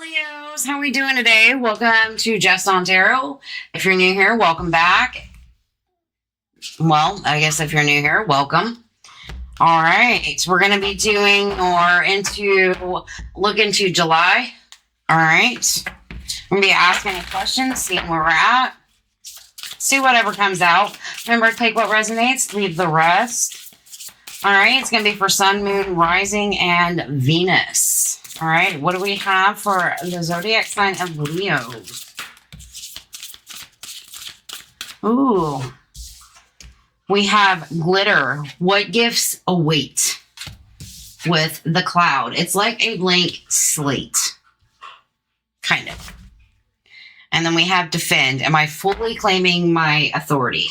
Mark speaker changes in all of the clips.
Speaker 1: Leos. How are we doing today? Welcome to Just on Tarot. If you're new here, welcome back. Well, I guess if you're new here, welcome. All right, we're going to be doing look into July. All right, we're going to be asking a question, seeing where we're at, see whatever comes out. Remember, take what resonates, leave the rest. All right, it's going to be for Sun, Moon, Rising, and Venus. All right, what do we have for the zodiac sign of Leo? Ooh, we have glitter. What gifts await with the cloud? It's like a blank slate, kind of. And then we have defend. Am I fully claiming my authority?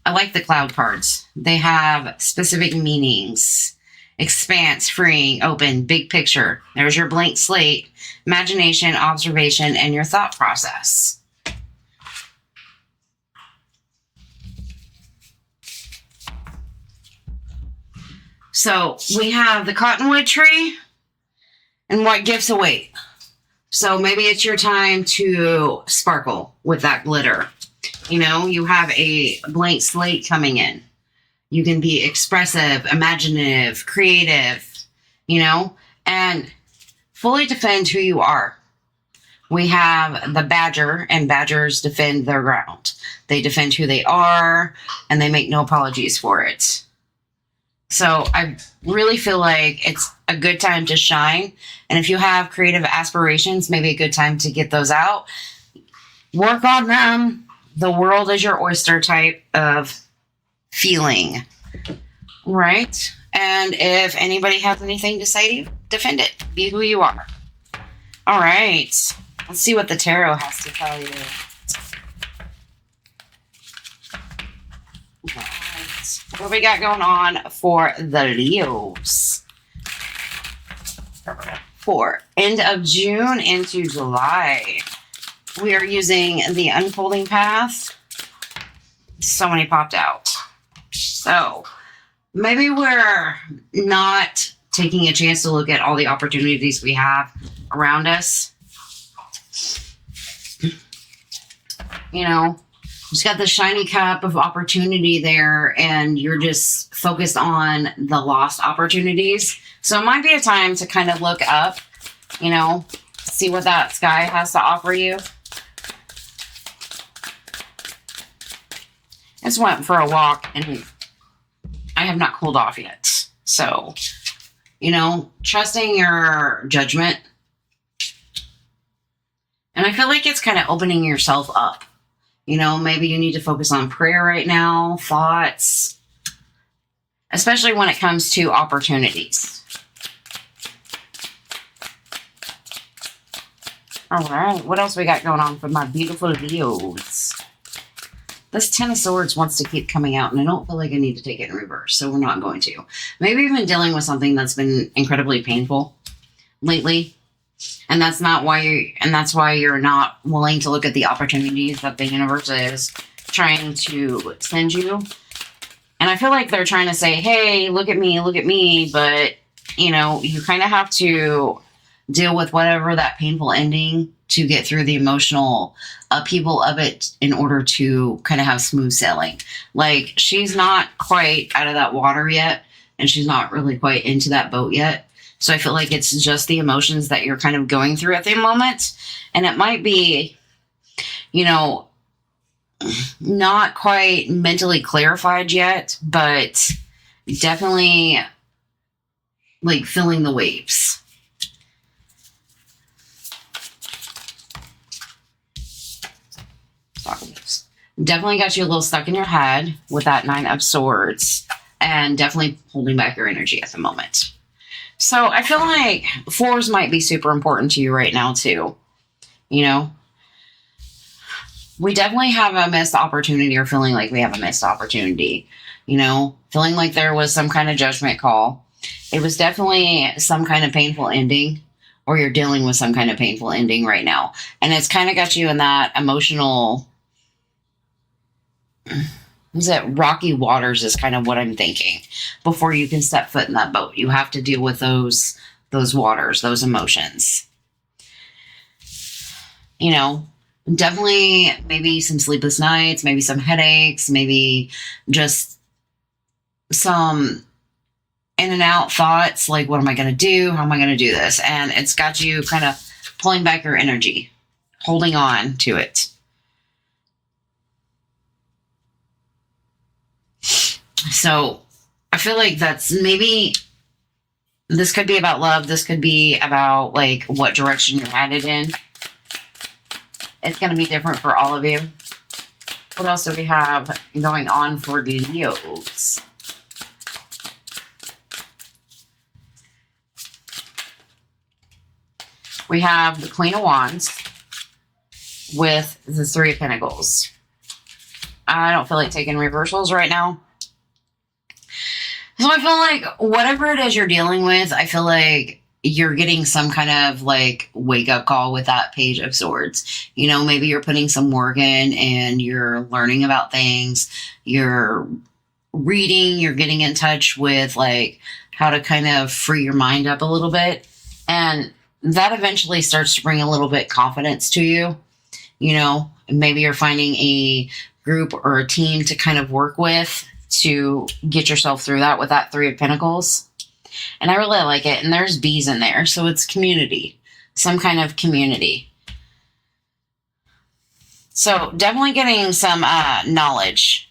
Speaker 1: I like the cloud cards. They have specific meanings. Expanse, freeing, open, big picture. There's your blank slate, imagination, observation, and your thought process. So we have the cottonwood tree and what gifts await. So maybe it's your time to sparkle with that glitter. You know, you have a blank slate coming in. You can be expressive, imaginative, creative, and fully defend who you are. We have the badger, and badgers defend their ground. They defend who they are, and they make no apologies for it. So I really feel like it's a good time to shine. And if you have creative aspirations, maybe a good time to get those out. Work on them. The world is your oyster type of feeling, right? And if anybody has anything to say to you, defend it. Be who you are. All right. Let's see what the tarot has to tell you. All right. What we got going on for the Leos? For end of June into July. We are using the unfolding path. So many popped out. So maybe we're not taking a chance to look at all the opportunities we have around us. Just got the shiny cup of opportunity there, and you're just focused on the lost opportunities. So it might be a time to kind of look up, see what that sky has to offer you. I just went for a walk and I have not cooled off yet. So, trusting your judgment. And I feel like it's kind of opening yourself up. Maybe you need to focus on prayer right now, thoughts, especially when it comes to opportunities. All right, what else we got going on for my beautiful Leos? This Ten of Swords wants to keep coming out, and I don't feel like I need to take it in reverse, so we're not going to. Maybe you've been dealing with something that's been incredibly painful lately, and that's why you're not willing to look at the opportunities that the universe is trying to send you. And I feel like they're trying to say, hey, look at me, but, you kind of have to deal with whatever that painful ending to get through the emotional upheaval of it in order to kind of have smooth sailing. Like, she's not quite out of that water yet, and she's not really quite into that boat yet. So I feel like it's just the emotions that you're kind of going through at the moment. And it might be, not quite mentally clarified yet, but definitely like feeling the waves. Definitely got you a little stuck in your head with that Nine of Swords, and definitely holding back your energy at the moment. So I feel like fours might be super important to you right now too. We definitely have a missed opportunity, or feeling like we have a missed opportunity. Feeling like there was some kind of judgment call. It was definitely some kind of painful ending, or you're dealing with some kind of painful ending right now. And it's kind of got you in that emotional Is it rocky waters is kind of what I'm thinking. Before you can step foot in that boat, you have to deal with those waters, those emotions. You know, definitely maybe some sleepless nights, maybe some headaches, maybe just some in and out thoughts like, what am I going to do? How am I going to do this? And it's got you kind of pulling back your energy, holding on to it. So I feel like that's maybe, this could be about love. This could be about like what direction you're headed in. It's going to be different for all of you. What else do we have going on for the Leos? We have the Queen of Wands with the Three of Pentacles. I don't feel like taking reversals right now. So I feel like whatever it is you're dealing with, I feel like you're getting some kind of like wake up call with that Page of Swords. You know, maybe you're putting some work in and you're learning about things. You're reading, you're getting in touch with like how to kind of free your mind up a little bit. And that eventually starts to bring a little bit confidence to you. You know, maybe you're finding a group or a team to kind of work with to get yourself through that with that Three of Pentacles. And I really like it. And there's bees in there. So it's community, some kind of community. So definitely getting some knowledge.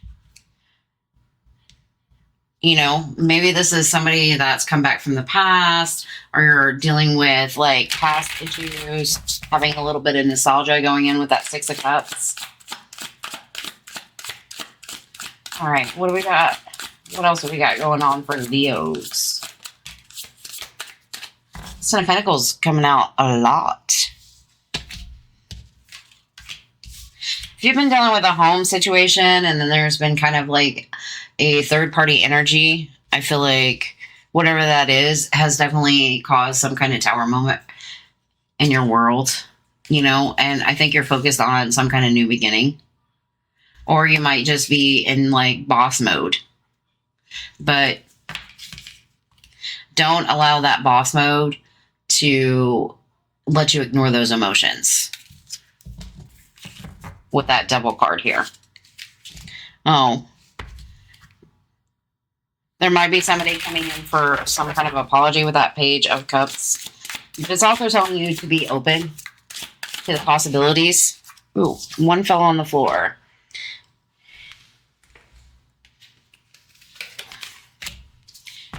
Speaker 1: You know, maybe this is somebody that's come back from the past, or you're dealing with like past issues, having a little bit of nostalgia going in with that Six of Cups. All right, what do we got? What else do we got going on for Leos? Ten of Pentacles coming out a lot. If you've been dealing with a home situation and then there's been kind of like a third-party energy, I feel like whatever that is has definitely caused some kind of tower moment in your world, you know, and I think you're focused on some kind of new beginning. Or you might just be in like boss mode. But don't allow that boss mode to let you ignore those emotions. With that Devil card here. Oh. There might be somebody coming in for some kind of apology with that Page of Cups. It's also telling you to be open to the possibilities. Ooh, one fell on the floor.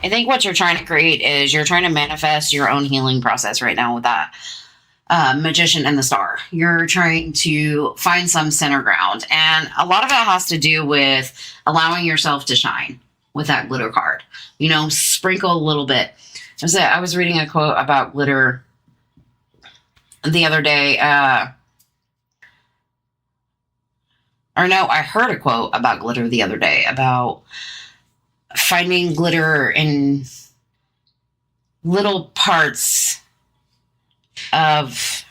Speaker 1: I think what you're trying to create is you're trying to manifest your own healing process right now with that Magician and the Star. You're trying to find some center ground. And a lot of it has to do with allowing yourself to shine with that glitter card. You know, sprinkle a little bit. I was reading a quote about glitter the other day. I heard a quote about glitter the other day about finding glitter in little parts of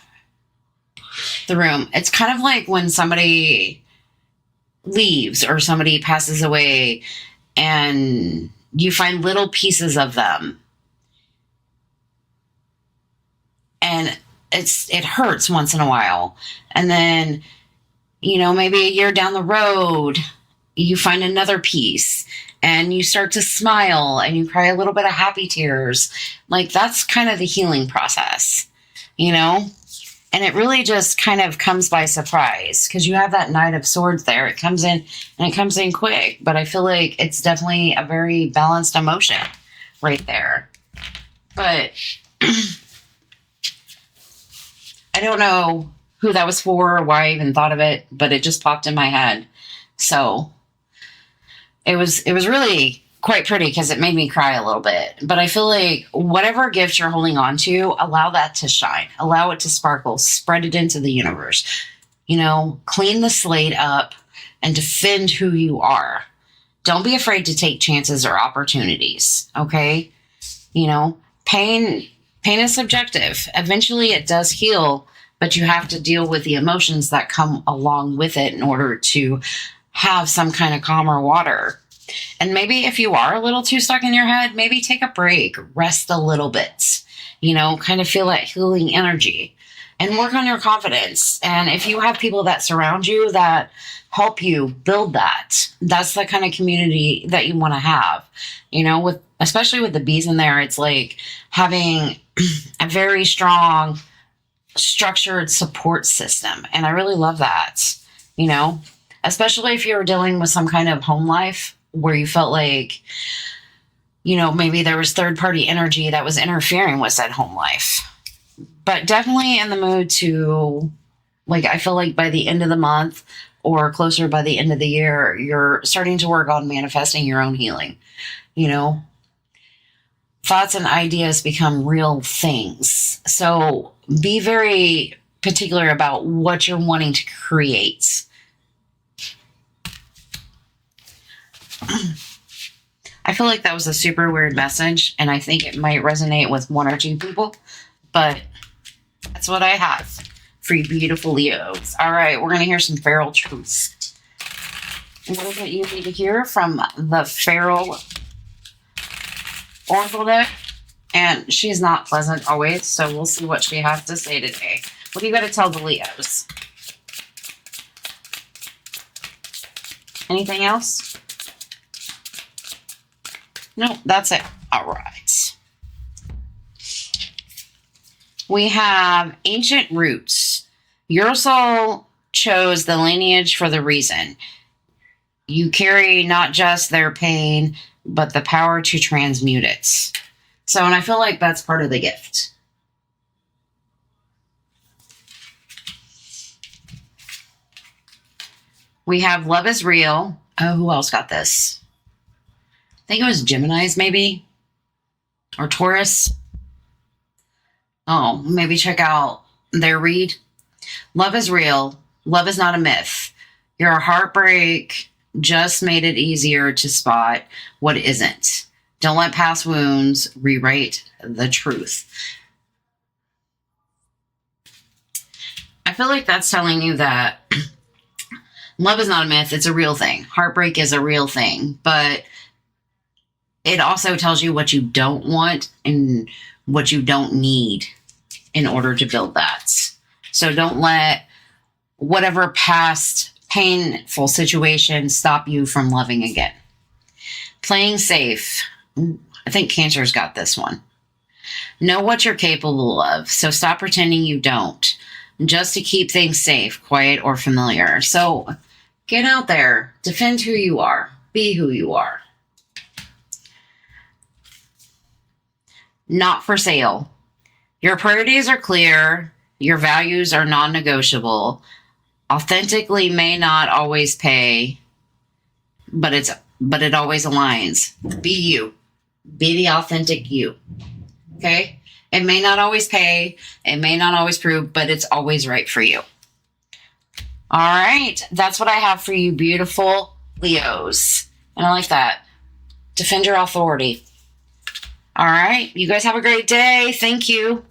Speaker 1: the room. It's kind of like when somebody leaves or somebody passes away and you find little pieces of them. And it hurts once in a while. And then, you know, maybe a year down the road, you find another piece and you start to smile and you cry a little bit of happy tears. Like that's kind of the healing process, you know? And it really just kind of comes by surprise because you have that Knight of Swords there. It comes in and it comes in quick, but I feel like it's definitely a very balanced emotion right there. But I don't know who that was for or why I even thought of it, but it just popped in my head. So it was really quite pretty because it made me cry a little bit. But I feel like whatever gift you're holding on to, allow that to shine. Allow it to sparkle. Spread it into the universe. You know, clean the slate up and defend who you are. Don't be afraid to take chances or opportunities, okay? You know, pain is subjective. Eventually it does heal, but you have to deal with the emotions that come along with it in order to have some kind of calmer water. And maybe if you are a little too stuck in your head, maybe take a break, rest a little bit, kind of feel that healing energy and work on your confidence. And if you have people that surround you that help you build that, that's the kind of community that you want to have, especially with the bees in there. It's like having a very strong, structured support system. And I really love that, especially if you're dealing with some kind of home life where you felt like, maybe there was third party energy that was interfering with that home life. But definitely in the mood to, I feel like by the end of the month or closer by the end of the year, you're starting to work on manifesting your own healing. Thoughts and ideas become real things. So be very particular about what you're wanting to create. I feel like that was a super weird message, and I think it might resonate with one or two people, but that's what I have for you beautiful Leos. All right, we're going to hear some feral truths. What is it you need to hear from the feral oracle deck? And she's not pleasant always, so we'll see what she has to say today. What do you got to tell the Leos? Anything else? No, that's it. All right. We have ancient roots. Your soul chose the lineage for the reason. You carry not just their pain, but the power to transmute it. So, and I feel like that's part of the gift. We have love is real. Oh, who else got this? I think it was Gemini's maybe, or Taurus. Oh, maybe check out their read. Love is real. Love is not a myth. Your heartbreak just made it easier to spot what isn't. Don't let past wounds rewrite the truth. I feel like that's telling you that love is not a myth. It's a real thing. Heartbreak is a real thing, but it also tells you what you don't want and what you don't need in order to build that. So don't let whatever past painful situation stop you from loving again. Playing safe. I think Cancer's got this one. Know what you're capable of, so stop pretending you don't, just to keep things safe, quiet, or familiar. So get out there, defend who you are, be who you are. Not for sale. Your priorities are clear. Your values are non-negotiable. Authentically may not always pay, but it always aligns. Be you. Be the authentic you. Okay? It may not always pay. It may not always prove, but it's always right for you. All right. That's what I have for you, beautiful Leos. And I like that. Defend your authority. All right. You guys have a great day. Thank you.